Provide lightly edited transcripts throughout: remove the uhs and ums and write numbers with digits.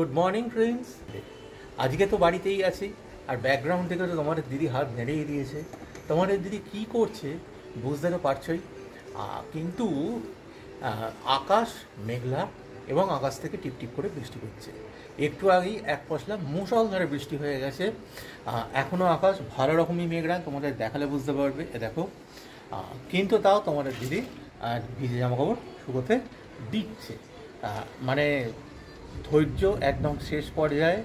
Good morning friends. আজকে তো বাড়িতেই আছি, আর ব্যাকগ্রাউন্ড থেকে তো তোমাদের দিদি হাত নেড়েই দিয়েছে। তোমাদের দিদি কি করছে বুঝতে তো পারছই, কিন্তু আকাশ মেঘলা এবং আকাশ থেকে টিপটিপ করে বৃষ্টি হচ্ছে। একটু আগেই এক পশলা মুষলধারে বৃষ্টি হয়ে গেছে। এখনও আকাশ ভালো রকমই মেঘলা, তোমাদের দেখালে বুঝতে পারবে। দেখো, কিন্তু তাও তোমাদের দিদি ভিজে জামাকাপড় শুকোতে দিচ্ছে। মানে ধৈর্য একদম শেষ পর্যায়ে।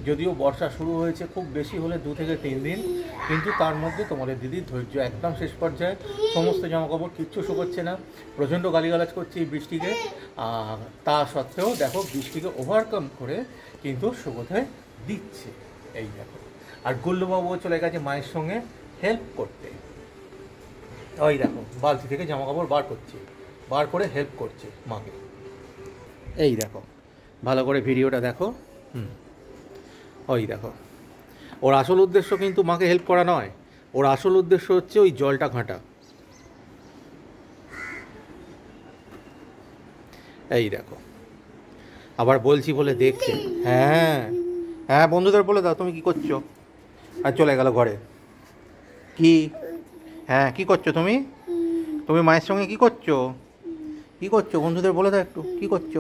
যদিও বর্ষা শুরু হয়েছে খুব বেশি হলে 2 থেকে 3 দিন, কিন্তু তার মধ্যে তোমাদের দিদির ধৈর্য একদম শেষ পর্যায়ে। সমস্ত জামাকাপড় কিচ্ছু শুকোচ্ছে না, প্রচণ্ড গালিগালাজ করছে এই বৃষ্টিকে। তা সত্ত্বেও দেখো বৃষ্টিকে ওভারকাম করে কিন্তু শুকোতে দিচ্ছে। এই দেখো, আর গুল্লুবাবুও চলে গেছে মায়ের সঙ্গে হেল্প করতে। ওই দেখো বালতি থেকে জামাকাপড় বার করে হেল্প করছে মাকে। এই দেখো, ভালো করে ভিডিওটা দেখো। ওই দেখো, ওর আসল উদ্দেশ্য কিন্তু মাকে হেল্প করা নয়, ওর আসল উদ্দেশ্য হচ্ছে ওই জলটা ঘাঁটা। এই দেখো, আবার বলছি বলে দেখছে। হ্যাঁ হ্যাঁ, বন্ধুদের বলে দাও তুমি কি করছো। আর চলে গেল ঘরে। কি? হ্যাঁ, কি করছো তুমি? তুমি মায়ের সঙ্গে কি করছো? বন্ধুদের বলে দাও একটু কি করছো।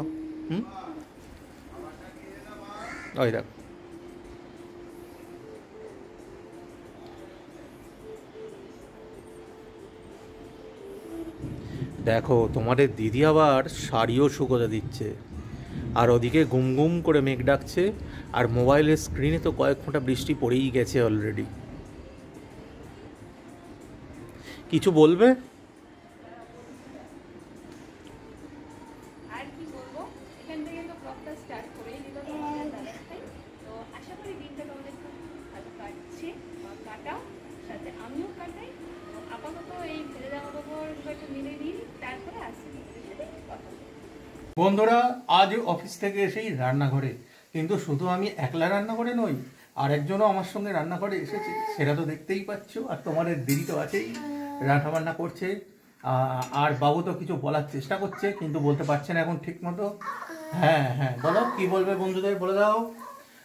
ওই দেখো, দেখো তোমাদের দিদি আবার শাড়িও শুকোতে দিচ্ছে, আর ওদিকে গুম গুম করে মেঘ ডাকছে, আর মোবাইলের স্ক্রিনে তো কয়েক ফোঁটা বৃষ্টি পড়েই গেছে অলরেডি। কিছু বলবে? বন্ধুরা, আজ অফিস থেকে এসেই রান্নাঘরে, কিন্তু শুধু আমি একলা রান্নাঘরে নই, আরেকজনও আমার সঙ্গে রান্নাঘরে এসেছে, সেটা তো দেখতেই পাচ্ছ। আর তোমাদের দিদি তো আছেই, রান্না বান্না করছে। আর বাবু তো কিছু বলার চেষ্টা করছে, কিন্তু বলতে পারছে না এখন ঠিক মতো। হ্যাঁ হ্যাঁ, বলো কি বলবে, বন্ধুদের বলে দাও।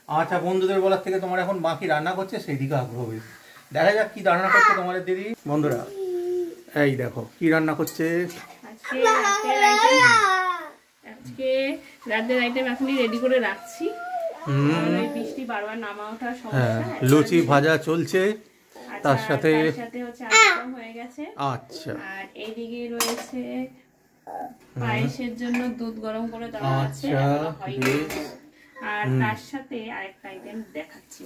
আচ্ছা, বন্ধুদের বলার থেকে তোমার এখন মা কি রান্না করছে সেই দিকে আগ্রহ বেশি। দেখা যাক কি রান্না করছে তোমাদের দিদি। বন্ধুরা, এই দেখো কি রান্না করছে। আজকে রাতের আইটেম এখনই রেডি করে রাখছি। বৃষ্টি বারবার নামা ওঠার সমস্যা, লুচি ভাজা চলছে, তার সাথে হচ্ছে আলুদম হয়ে গেছে। আচ্ছা, আর এইদিকে রয়েছে পায়েসের জন্য দুধ গরম করে দেওয়া আছে। আর তার সাথে আরেকটা আইটেম দেখাচ্ছি।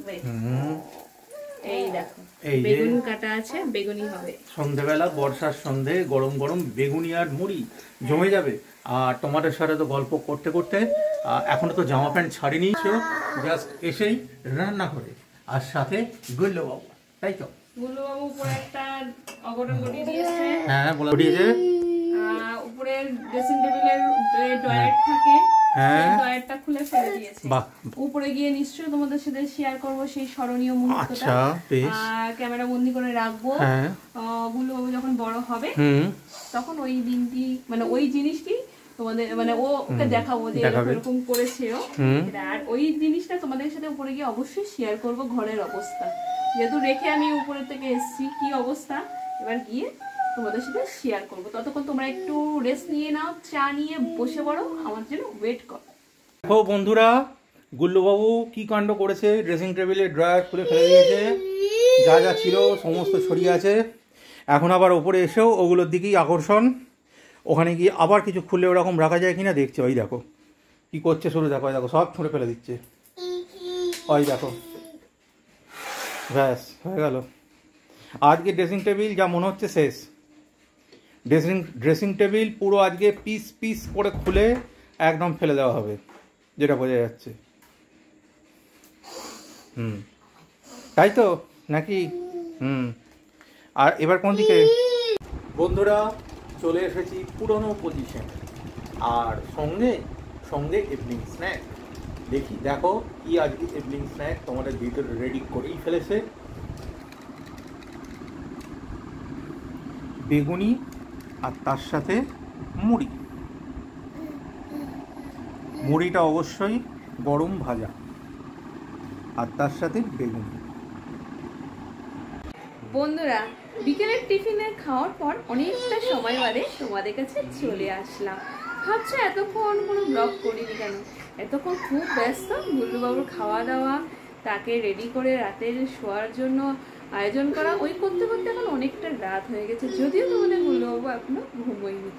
এই দেখো, বেগুন কাটা আছে, বেগুনি হবে। সন্ধ্যেবেলা বর্ষার সন্ধে গরম গরম বেগুনি আর মুড়ি জমে যাবে। আর তোমাদের সাথে তো গল্প করতে করতে এখনো তো জামা প্যান্ট ছাড়িনি, জাস্ট এসেই রান্না করে। আর সাথে গুল্লুবাবু, তাই তো? গুল্লুবাবু উপরে একটা অঘটন ঘটিয়ে দিয়েছে। হ্যাঁ, বলে দিয়েছে। উপরে ড্রেসিং টেবিলের ড্রয়ার থাকে, ড্রয়ারটা খুলে ফেলে দিয়েছে। উপরে গিয়ে নিশ্চয়ই তোমাদের সাথে শেয়ার করব সেই স্মরণীয় মুহূর্তটা। ক্যামেরা বন্দি করে রাখবো। গুল্লুবাবু যখন বড় হবে তখন ওই দিনটি, মানে ওই জিনিসটি তোমাদের, মানে ওকে দেখাবো যে এরকম করেছে ও। আর ওই জিনিসটা তোমাদের সাথে উপরে গিয়ে অবশ্যই শেয়ার করব। ঘরের অবস্থা যেহেতু রেখে আমি উপরে থেকে এসেছি, কি অবস্থা এবার গিয়ে তোমাদের সাথে শেয়ার করবো। ততক্ষণ তোমরা একটু রেস্ট নিয়ে নাও, চা নিয়ে বসে পড়ো, আমার জন্য ওয়েট করো। দেখো বন্ধুরা, গুল্লুবাবু কি কাণ্ড করেছে। ড্রেসিং টেবিলে ড্রয়ার খুলে ফেলে দিয়েছে, যা যা ছিল সমস্ত ছড়িয়ে আছে। এখন আবার ওপরে এসেও ওগুলোর দিকেই আকর্ষণ। ওখানে গিয়ে আবার কিছু খুলে ওরকম রাখা যায় কিনা দেখছে। ওই দেখো কি করছে শুরু, দেখো দেখো সব ছুঁড়ে ফেলে দিচ্ছে। ওই দেখো, ব্যাস হয়ে গেল। আজকে ড্রেসিং টেবিল যা মনে হচ্ছে শেষ। ড্রেসিং টেবিল পুরো আজকে পিস পিস করে খুলে একদম ফেলে দেওয়া হবে, যেটা বোঝা যাচ্ছে। তাই তো নাকি? আর এবার কোন দিকে? বন্ধুরা, চলে এসেছি পুরনো পজিশন, আর সঙ্গে সঙ্গে ইভিনিং স্ন্যাক। দেখো কি আজকে ইভিনিং স্ন্যাক তোমাদের দিদি রেডি করেই ফেলেছে। বেগুনি আর তার সাথে মুড়ি। মুড়িটা অবশ্যই গরম ভাজা আর তার সাথে বেগুন। বন্ধুরা, বিকেলের টিফিনে খাওয়ার পর অনেকটা সময় বাদে তোমাদের কাছে চলে আসলাম। ভাবছো এতক্ষণ কোনো ব্লগ করিনি কেন? এতক্ষণ খুব ব্যস্ত, গুল্লুবাবুর খাওয়া দাওয়া, তাকে রেডি করে রাতের শোয়ার জন্য আয়োজন করা, ওই করতে করতে এখন অনেকটা রাত হয়ে গেছে, যদিও তোমাদের গুল্লুবাবু এখনো ঘুমোয়নি।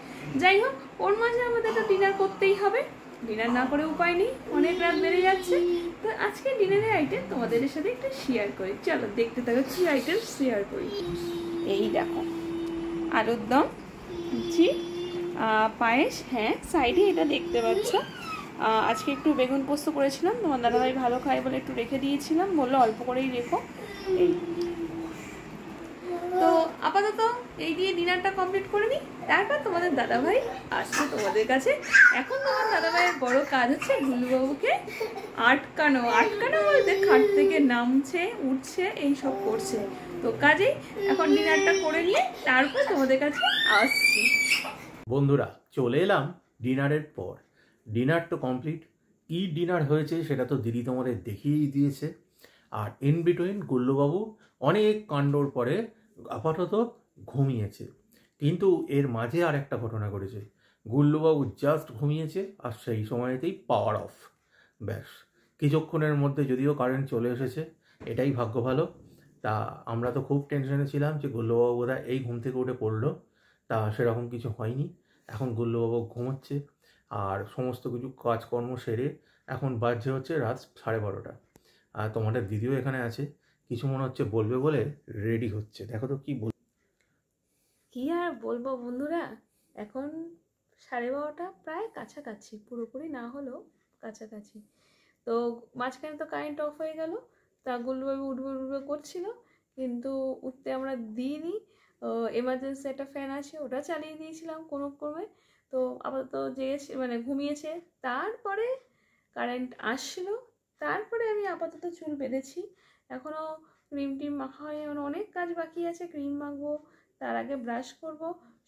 যাই হোক, ওর মাঝে আমাদের একটা ডিনার করতেই হবে, ডিনার না করে উপায় নেই, অনেক রাত বেড়ে যাচ্ছে। তো আজকে ডিনারের আইটেম তোমাদের সাথে একটু শেয়ার করি, চলো দেখতে থাকো কি আইটেম শেয়ার করি। এই দেখো, আলুর দম, লুচি, পায়েস, হ্যাঁ সাইডে এটা দেখতে পাচ্ছ। আজকে একটু বেগুন পোস্ত করেছিলাম, তোমার দাদাভাই ভালো খায় বলে একটু রেখে দিয়েছিলাম, বললো অল্প করেই রেখো। এই তো আপাতত এই দিয়ে ডিনারটা কমপ্লিট করে নিই, তারপর তোমাদের দাদাভাই আসছে তোমাদের কাছে। এখন তোমার দাদাভাইয়ের বড় কাজ হচ্ছে গুল্লুবাবুকে আটকানো বলতে খাট থেকে নামছে, উঠছে, এইসব করছে। তো কাজেই এখন ডিনারটা করে নিয়ে তারপর তোমাদের কাছে আসছি। বন্ধুরা, চলে এলাম ডিনারের পর। ডিনার তো কমপ্লিট। কি ডিনার হয়েছে সেটা তো দিদি তোমাদের দেখিয়েই দিয়েছে। আর ইন বিটুইন গুল্লুবাবু অনেক কাণ্ডর পরে আপাতত ঘুমিয়েছে, কিন্তু এর মাঝে আর একটা ঘটনা ঘটেছে। গুল্লুবাবু জাস্ট ঘুমিয়েছে আর সেই সময়তেই পাওয়ার অফ। ব্যাস, কিছুক্ষণের মধ্যে যদিও কারেন্ট চলে এসেছে, এটাই ভাগ্য ভালো। তা আমরা তো খুব টেনশনে ছিলাম যে গুল্লুবাবু বোধহয় এই ঘুম থেকে উঠে পড়লো, তা সেরকম কিছু হয়নি। এখন গুল্লুবাবু ঘুমোচ্ছে আর সমস্ত কিছু কাজকর্ম সেরে এখন বাজছে হচ্ছে রাত 12:30। আর তোমাদের দিদিও এখানে আছে, কিছু মনে হচ্ছে বলবে বলে রেডি হচ্ছে। দেখো তো কি কি আর বলবো বন্ধুরা, এখন 12:30 প্রায় কাছাকাছি, পুরোপুরি না হলেও কাছাকাছি। তো মাঝখানে তো কারেন্ট অফ হয়ে গেল, তা গুল্লুবাবু উঠবে করছিল, কিন্তু উঠতে আমরা দিইনি। এমার্জেন্সি একটা ফ্যান আছে, ওটা চালিয়ে দিয়েছিলাম কোনো ক্রমে। তো আপাতত জেগেছে, মানে ঘুমিয়েছে। তারপরে কারেন্ট আসছিল, তারপরে আমি আপাতত চুল বেঁধেছি। এখনও ক্রিম টিম মাখা হয়, এমন অনেক কাজ বাকি আছে, ক্রিম মাখবো, তার আগে ব্রাশ করব,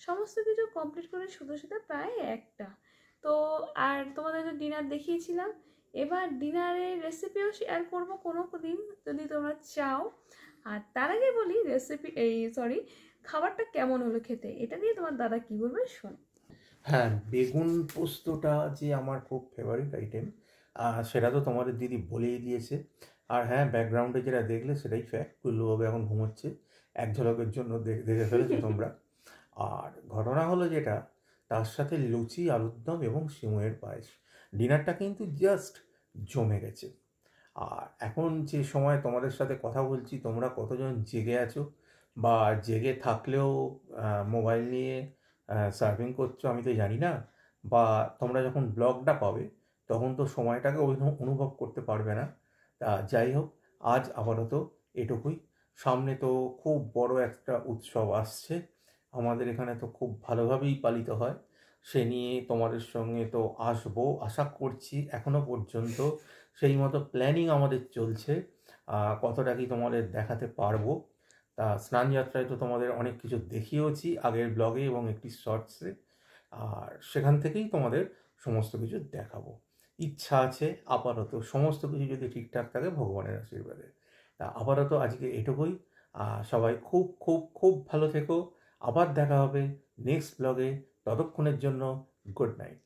সমস্ত কিছু কমপ্লিট করে শুধু প্রায় 1টা। তো আর তোমাদের যে ডিনার দেখিয়েছিলাম, এবার ডিনারের রেসিপিও শেয়ার করবো কোনো দিন যদি তোমরা চাও। আর তার আগে বলি খাবারটা কেমন হলো খেতে, এটা নিয়ে তোমার দাদা কি বলবে শোন। হ্যাঁ, বেগুন পোস্তটা যে আমার খুব ফেভারিট আইটেম, সেটা তো তোমাদের দিদি বলেই দিয়েছে। আর হ্যাঁ, ব্যাকগ্রাউন্ডে যেটা দেখলে সেটাই ফ্যাক্ট, গুল্লুবাবু এখন ঘুমোচ্ছে, এক ঝলকের জন্য দেখে ফেলেছো তোমরা। আর ঘটনা হলো যেটা, তার সাথে লুচি, আলুর দম এবং সিমুয়ের পায়েস। ডিনারটা কিন্তু জাস্ট জমে গেছে। আর এখন যে সময় তোমাদের সাথে কথা বলছি, তোমরা কতজন জেগে আছো বা জেগে থাকলেও মোবাইল নিয়ে সার্ফিং করছো আমি তো জানি না, বা তোমরা যখন ব্লগটা পাবে তখন তো সময়টাকে অনুভব করতে পারবে না। তা যাই হোক, আজ আপাতত এটুকুই। সামনে তো খুব বড় একটা উৎসব আসছে, আমাদের এখানে তো খুব ভালোভাবেই পালিত হয়, সে নিয়ে তোমাদের সঙ্গে তো আসবো আশা করছি। এখনো পর্যন্ত সেই মতো প্ল্যানিং আমাদের চলছে, কতটা কি তোমাদের দেখাতে পারবো। তা স্নান যাত্রায় তো তোমাদের অনেক কিছু দেখিয়েওছি আগের ব্লগে এবং একটি শর্টসে, আর সেখান থেকেই তোমাদের সমস্ত কিছু দেখাবো। ইচ্ছা আছে আপাতত সমস্ত কিছু যদি ঠিকঠাক থাকে ভগবানের আশীর্বাদে। তা আপাতত আজকে এটুকুই। সবাই খুব খুব খুব ভালো থেকো। আবার দেখা হবে নেক্সট ব্লগে, ততক্ষণের জন্য গুড নাইট।